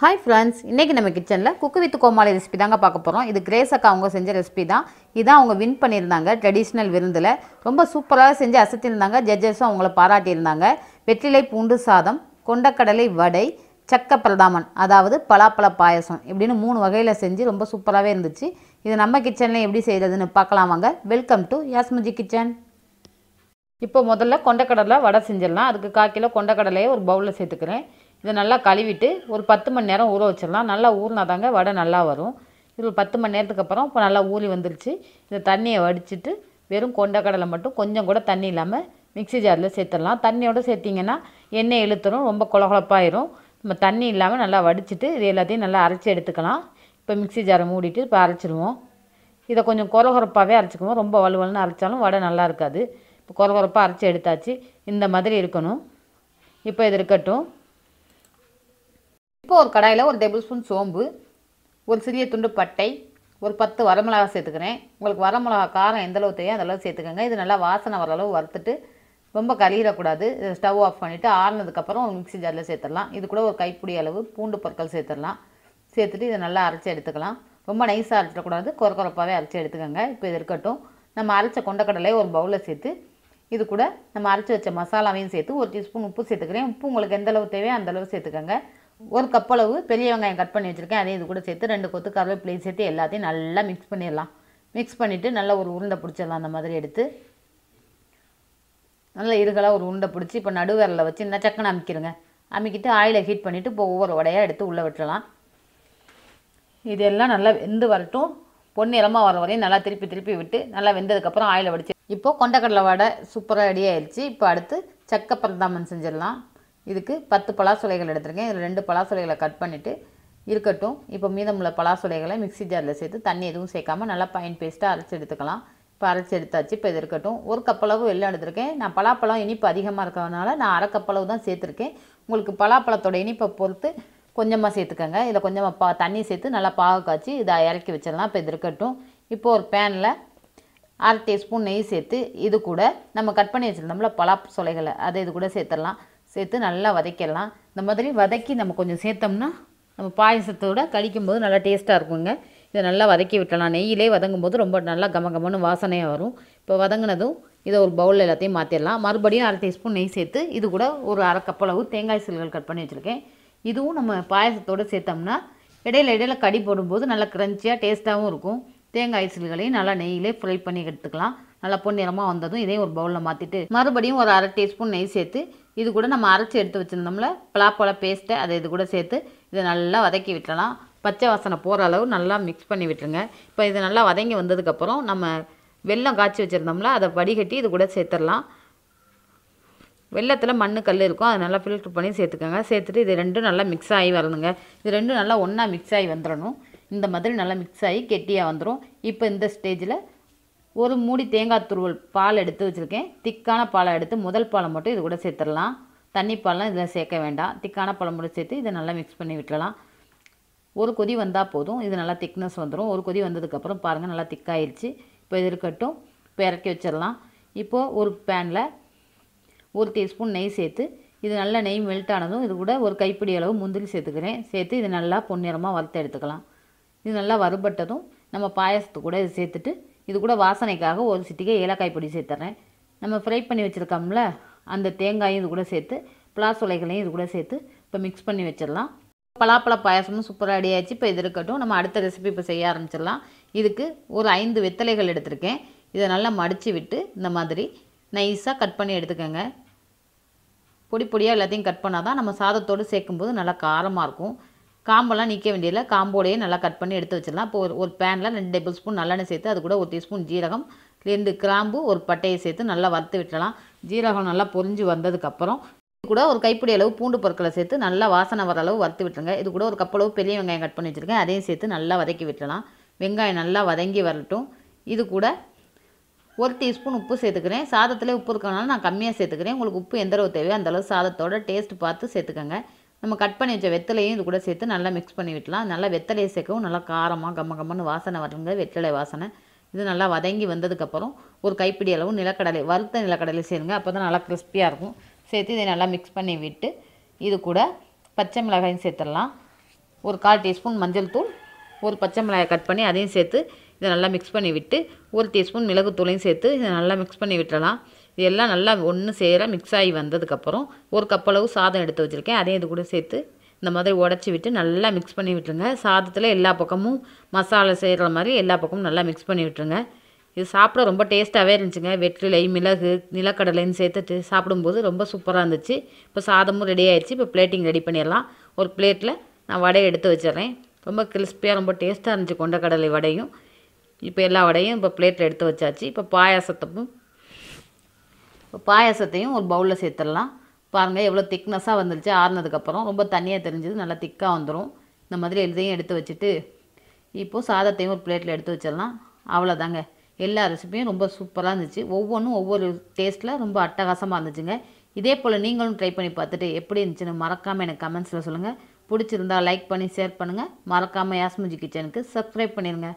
Hi friends, இன்றைக்கி நம்ம கிச்சனில் குக்கு வித் கோமாளி ரெசிபி தாங்க பார்க்க போகிறோம். இது கிரேஸ் அக்கா அவங்க செஞ்ச ரெசிபி தான். இதான் அவங்க வின் பண்ணியிருந்தாங்க ட்ரெடிஷ்னல் விருந்தில். ரொம்ப சூப்பராக செஞ்சு அசத்தியிருந்தாங்க. ஜட்ஜஸும் அவங்கள பாராட்டியிருந்தாங்க. வெற்றிலை பூண்டு சாதம், கொண்டக்கடலை வடை, சக்க பிரதாமன் அதாவது பலாப்பழ பாயசம் இப்படின்னு 3 வகையில் செஞ்சு ரொம்ப சூப்பராகவே இருந்துச்சு. இது நம்ம கிச்சனில் எப்படி செய்கிறதுன்னு பார்க்கலாம் வாங்க. வெல்கம் டு யாஸ்மஜி கிச்சன். இப்போ முதல்ல கொண்டக்கடலை வடை செஞ்சிடலாம். அதுக்கு 1/4 கிலோ கொண்டக்கடலையை ஒரு பவுலில் சேர்த்துக்கிறேன். இதை நல்லா கழுவிட்டு ஒரு 10 மணி நேரம் ஊற வச்சிடலாம். நல்லா ஊறினா தாங்க வடை நல்லா வரும். இது ஒரு 10 மணி நேரத்துக்கு அப்புறம் இப்போ நல்லா ஊறி வந்துருச்சு. இந்த தண்ணியை வடிச்சிட்டு வெறும் கொண்டக்கடலை மட்டும் கொஞ்சம் கூட தண்ணி இல்லாமல் மிக்ஸி ஜாரில் சேர்த்துடலாம். தண்ணியோடு சேர்த்திங்கன்னா எண்ணெய் இழுத்துரும், ரொம்ப கொலகொலப்பாயிரும். நம்ம தண்ணி இல்லாமல் நல்லா வடிச்சிட்டு இது எல்லாத்தையும் நல்லா அரைச்சி எடுத்துக்கலாம். இப்போ மிக்ஸி ஜாரை மூடிட்டு இப்போ அரைச்சிடுவோம். இதை கொஞ்சம் கொரகொரப்பாகவே அரைச்சிக்குவோம். ரொம்ப வலுவலுன்னு அரைச்சாலும் வடை நல்லா இருக்காது. இப்போ கொரகொரப்பாக அரைச்சி எடுத்தாச்சு. இந்த மாதிரி இருக்கணும். இப்போ இது இருக்கட்டும். இப்போ ஒரு கடாயில் ஒரு டேபிள் ஸ்பூன் சோம்பு, ஒரு சிறிய துண்டு பட்டை, ஒரு 10 வரமிளகா சேர்த்துக்கிறேன். உங்களுக்கு வரமிளகா காரம் எந்தளவு தேவையோ அந்தளவு சேர்த்துக்கோங்க. இது நல்லா வாசனை வர அளவு வறுத்துட்டு ரொம்ப கறியிடக்கூடாது. இதை ஸ்டவ் ஆஃப் பண்ணிவிட்டு ஆறுனதுக்கப்புறம் ஒரு மிக்ஸி ஜாரில் சேர்த்துடலாம். இது கூட ஒரு கைப்பிடி அளவு பூண்டு பற்கள் சேர்த்துடலாம். சேர்த்துட்டு இதை நல்லா அரைச்சி எடுத்துக்கலாம். ரொம்ப நைஸாக அரைச்சிடக்கூடாது, கொரகொரப்பாகவே அரைச்சி எடுத்துக்கோங்க. இப்போ இது இருக்கட்டும். நம்ம அரைச்ச கொண்டக்கடலையை ஒரு பவுலில் சேர்த்து இது கூட நம்ம அரைச்சி வச்ச மசாலாவையும் சேர்த்து 1 டீஸ்பூன் உப்பு சேர்த்துக்கிறேன். உப்பு உங்களுக்கு எந்தளவு தேவையோ அந்தளவு சேர்த்துக்கோங்க. ஒரு கப் அளவு பெரிய வெங்காயம் கட் பண்ணி வச்சுருக்கேன். அதையும் இது கூட சேர்த்து 2 கொத்து கருவேப்பிலையும் சேர்த்து எல்லாத்தையும் நல்லா மிக்ஸ் பண்ணிடலாம். மிக்ஸ் பண்ணிவிட்டு நல்லா ஒரு உருண்டை பிடிச்சிடலாம். அந்த மாதிரி எடுத்து நல்லா இருகலாக ஒரு உருண்டை பிடிச்சி இப்போ நடுவிரலில் வச்சு இன்னும் சக்கனை அமைக்கிடுங்க. அமைக்கிட்டு ஆயிலை ஹீட் பண்ணிவிட்டு இப்போ ஒவ்வொரு வடையாக எடுத்து உள்ளே விட்டுறலாம். இதெல்லாம் நல்லா வெந்து வரட்டும். பொன்னிறமாக வர வரையும் நல்லா திருப்பி திருப்பி விட்டு நல்லா வெந்ததுக்கப்புறம் ஆயிலை வடிச்சு இப்போது கொண்டக்கடலை வடை சூப்பராக ரெடி ஆயிடுச்சு. இப்போ அடுத்து சக்க பிரதாமன் செஞ்சிடலாம். இதுக்கு 10 பலாசுளைகள் எடுத்துருக்கேன். இதில் 2 பலாசுளைகளை கட் பண்ணிவிட்டு இருக்கட்டும். இப்போ மீதமுள்ள பலாசுளைகளை மிக்ஸி ஜாரில் சேர்த்து தண்ணி எதுவும் சேர்க்காமல் நல்லா ஃபைன் பேஸ்ட்டாக அரைச்சி எடுத்துக்கலாம். இப்போ அரைச்சி எடுத்தாச்சு. இப்போ இது இருக்கட்டும். 1 கப் அளவு வெல்லம் எடுத்திருக்கேன். நான் பலாப்பழம் இனிப்பு அதிகமாக இருக்கிறதுனால நான் 1/2 கப் அளவு தான் சேர்த்துருக்கேன். உங்களுக்கு பலாப்பழத்தோட இனிப்பை பொறுத்து கொஞ்சமாக சேர்த்துக்கோங்க. இதில் கொஞ்சமாக தண்ணி சேர்த்து நல்லா பாகு காய்ச்சி இதை இறக்கி வச்சிடலாம். இப்போ இது இருக்கட்டும். இப்போ ஒரு பேனில் 1/2 டீஸ்பூன் நெய் சேர்த்து இது கூட நம்ம கட் பண்ணி வச்சுருந்தோம்ல பலாசுளைகளை அதை இது கூட சேர்த்துடலாம். சேர்த்து நல்லா வதக்கிடலாம். இந்த மாதிரி வதக்கி நம்ம கொஞ்சம் சேர்த்தோம்னா நம்ம பாயசத்தோடு கடிக்கும்போது நல்லா டேஸ்ட்டாக இருக்குங்க. இதை நல்லா வதக்கி விட்டலாம். நெய்யிலே வதங்கும் போது ரொம்ப நல்லா கமகமன்னு வாசனையாக வரும். இப்போ வதங்கினதும் இதை ஒரு பவுலில் எல்லாத்தையும் மாற்றிடலாம். மறுபடியும் 1/2 டீஸ்பூன் நெய் சேர்த்து இது கூட ஒரு 1/2 கப் அளவு தேங்காய் சில்கள் கட் பண்ணி வச்சுருக்கேன். இதுவும் நம்ம பாயசத்தோடு சேர்த்தோம்னா இடையில கடி போடும்போது நல்லா க்ரன்ச்சியாக டேஸ்ட்டாகவும் இருக்கும். தேங்காய் சில்களையும் நல்லா நெய்யிலே ஃப்ரை பண்ணி எடுத்துக்கலாம். நல்லா பொன்னிறமாக வந்ததும் இதையும் ஒரு பவுலில் மாற்றிட்டு மறுபடியும் ஒரு 1/2 டீஸ்பூன் நெய் சேர்த்து இது கூட நம்ம அரைச்சி எடுத்து வச்சுருந்தோம்ல பலாப்பழ பேஸ்ட்டை அதை இது கூட சேர்த்து இதை நல்லா வதக்கி விட்டுறலாம். பச்சை வாசனை போகிற அளவு நல்லா மிக்ஸ் பண்ணி விட்டுருங்க. இப்போ இது நல்லா வதங்கி வந்ததுக்கப்புறம் நம்ம வெல்லம் காய்ச்சி வச்சுருந்தோம்ல அதை வடிகட்டி இது கூட சேர்த்துடலாம். வெல்லத்தில் மண் கல் இருக்கும், அதை நல்லா ஃபில்ட்ரு பண்ணி சேர்த்துக்கோங்க. சேர்த்துட்டு இது ரெண்டும் நல்லா மிக்ஸ் ஆகி வரணுங்க. இது ரெண்டும் நல்லா ஒன்றா மிக்ஸ் ஆகி வந்துடணும். இந்த மாதிரி நல்லா மிக்ஸ் ஆகி கெட்டியாக வந்துடும். இப்போ இந்த ஸ்டேஜில் ஒரு மூடி தேங்காய் துருவல் பால் எடுத்து வச்சுருக்கேன். திக்கான பாலை எடுத்து முதல் பாலை மட்டும் இது கூட சேர்த்துடலாம். தண்ணி பால்லாம் இதில் சேர்க்க வேண்டாம். திக்கான பாலை மட்டும் சேர்த்து இதை நல்லா மிக்ஸ் பண்ணி விட்டுறலாம். ஒரு கொதி வந்தால் போதும். இது நல்லா திக்னஸ் வந்துடும். ஒரு கொதி வந்ததுக்கப்புறம் பாருங்கள் நல்லா திக்காயிருச்சு. இப்போ இது இருக்கட்டும். இப்போ இறக்கி வச்சிடலாம். இப்போது ஒரு பேனில் 1 டீஸ்பூன் நெய் சேர்த்து இது நல்லா நெய் மெல்ட் ஆனதும் இது கூட ஒரு கைப்பிடி அளவு முந்திரி சேர்த்துக்கிறேன். சேர்த்து இது நல்லா பொன்னிறமாக வறுத்து எடுத்துக்கலாம். இது நல்லா வறுபட்டதும் நம்ம பாயசத்து கூட இது சேர்த்துட்டு இது கூட வாசனைக்காக ஒரு சிட்டிகை ஏலக்காய் பொடி சேர்த்துறேன். நம்ம ஃப்ரை பண்ணி வச்சுருக்கோம்ல அந்த தேங்காயும் இது கூட சேர்த்து பலாசுளைகளையும் இது கூட சேர்த்து இப்போ மிக்ஸ் பண்ணி வச்சிடலாம். பலாப்பழ பாயசமும் சூப்பராக ரெடி ஆயிடுச்சு. இப்போ இது இருக்கட்டும். நம்ம அடுத்த ரெசிபி இப்போ செய்ய ஆரம்பிச்சிடலாம். இதுக்கு ஒரு 5 வெத்தலைகள் எடுத்திருக்கேன். இதை நல்லா மடித்து விட்டு இந்த மாதிரி நைஸாக கட் பண்ணி எடுத்துக்கோங்க. பொடி பொடியாக எல்லாத்தையும் கட் பண்ணால் தான் நம்ம சாதத்தோடு சேர்க்கும்போது நல்லா காரமாக இருக்கும். காம்பெல்லாம் நீக்க வேண்டியதில்லை. காம்போடையே நல்லா கட் பண்ணி எடுத்து வச்சிடலாம். இப்போ ஒரு பேனில் 2 டேபிள் ஸ்பூன் நல்லெண்ணெய் சேர்த்து அது கூட 1 டீஸ்பூன் ஜீரகம், 2 கிராம்பு, ஒரு பட்டையை சேர்த்து நல்லா வறுத்து விட்டுறலாம். ஜீரகம் நல்லா பொரிஞ்சு வந்ததுக்கப்புறம் இது கூட ஒரு கைப்பிடி அளவு பூண்டு பற்களை சேர்த்து நல்லா வாசனை வர அளவு வறுத்து விட்டுருங்க. இது கூட ஒரு கப் அளவு பெரிய வெங்காயம் கட் பண்ணி வச்சுருக்கேன். அதையும் சேர்த்து நல்லா வதக்கி விட்டுறலாம். வெங்காயம் நல்லா வதங்கி வரட்டும். இது கூட 1 டீஸ்பூன் உப்பு சேர்த்துக்கிறேன். சாதத்தில் உப்பு இருக்கனால நான் கம்மியாக சேர்த்துக்கிறேன். உங்களுக்கு உப்பு எந்த அளவு தேவையோ அந்தளவு சாதத்தோட டேஸ்ட் பார்த்து சேர்த்துக்கோங்க. நம்ம கட் பண்ணி வச்ச வெத்தலையும் இது கூட சேர்த்து நல்லா மிக்ஸ் பண்ணி விட்டலாம். நல்லா வெத்தலையை சேர்க்கவும் நல்லா காரமாக கம்மன்னு வாசனை வருங்க, வெத்தலை வாசனை. இது நல்லா வதங்கி வந்ததுக்கப்புறம் ஒரு கைப்பிடி அளவு நிலக்கடலை, வறுத்த நிலக்கடலை சேருங்க. அப்போ தான் நல்லா கிறிஸ்பியாக இருக்கும். சேர்த்து இதை நல்லா மிக்ஸ் பண்ணி விட்டு இது கூட பச்சை மிளகாயும் சேர்த்துடலாம். ஒரு 1/4 டீஸ்பூன் மஞ்சள் தூள், ஒரு பச்சை மிளகாய் கட் பண்ணி அதையும் சேர்த்து இதை நல்லா மிக்ஸ் பண்ணி விட்டு, 1 டீஸ்பூன் மிளகுத்தூளையும் சேர்த்து இதை நல்லா மிக்ஸ் பண்ணி விட்டுறலாம். இதெல்லாம் நல்லா ஒன்று சேர மிக்ஸ் ஆகி வந்ததுக்கப்புறம் ஒரு கப் அளவு சாதம் எடுத்து வச்சுருக்கேன். அதையும் இது கூட சேர்த்து இந்த மாதிரி உடச்சி விட்டு நல்லா மிக்ஸ் பண்ணி விட்டுருங்க. சாதத்தில் எல்லா பக்கமும் மசாலா செய்கிற மாதிரி எல்லா பக்கமும் நல்லா மிக்ஸ் பண்ணி விட்டுருங்க. இது சாப்பிட ரொம்ப டேஸ்ட்டாகவே இருந்துச்சுங்க. வெற்றிலை, மிளகு, நிலக்கடலைன்னு சேர்த்துட்டு சாப்பிடும்போது ரொம்ப சூப்பராக இருந்துச்சு. இப்போ சாதமும் ரெடி ஆயிடுச்சு. இப்போ பிளேட்டிங் ரெடி பண்ணிடலாம். ஒரு பிளேட்டில் நான் வடையை எடுத்து வச்சிடுறேன். ரொம்ப கிறிஸ்பியாக ரொம்ப டேஸ்ட்டாக இருந்துச்சு கொண்டக்கடலை வடையும். இப்போ எல்லா வடையும் இப்போ பிளேட்டில் எடுத்து வச்சாச்சு. இப்போ பாயாசத்தையும் ஒரு பவுலில் சேர்த்துடலாம். பாருங்கள் எவ்வளோ திக்னஸாக வந்துருச்சு. ஆறுனதுக்கப்புறம் ரொம்ப தண்ணியாக தெரிஞ்சது, நல்லா திக்காக வந்துடும். இந்த மாதிரி இதையும் எடுத்து வச்சுட்டு இப்போது சாதத்தையும் ஒரு பிளேட்டில் எடுத்து வச்சிடலாம். அவ்வளோதாங்க. எல்லா ரெசிபியும் ரொம்ப சூப்பராக இருந்துச்சு. ஒவ்வொன்றும் ஒவ்வொரு டேஸ்ட்டில் ரொம்ப அட்டகாசமாக இருந்துச்சுங்க. இதே போல் நீங்களும் ட்ரை பண்ணி பார்த்துட்டு எப்படி இருந்துச்சுன்னு மறக்காமல் எனக்கு கமெண்ட்ஸில் சொல்லுங்கள். பிடிச்சிருந்தா லைக் பண்ணி ஷேர் பண்ணுங்கள். மறக்காமல் யாஸ்மிஜி கிச்சனுக்கு சப்ஸ்கிரைப் பண்ணிடுங்க.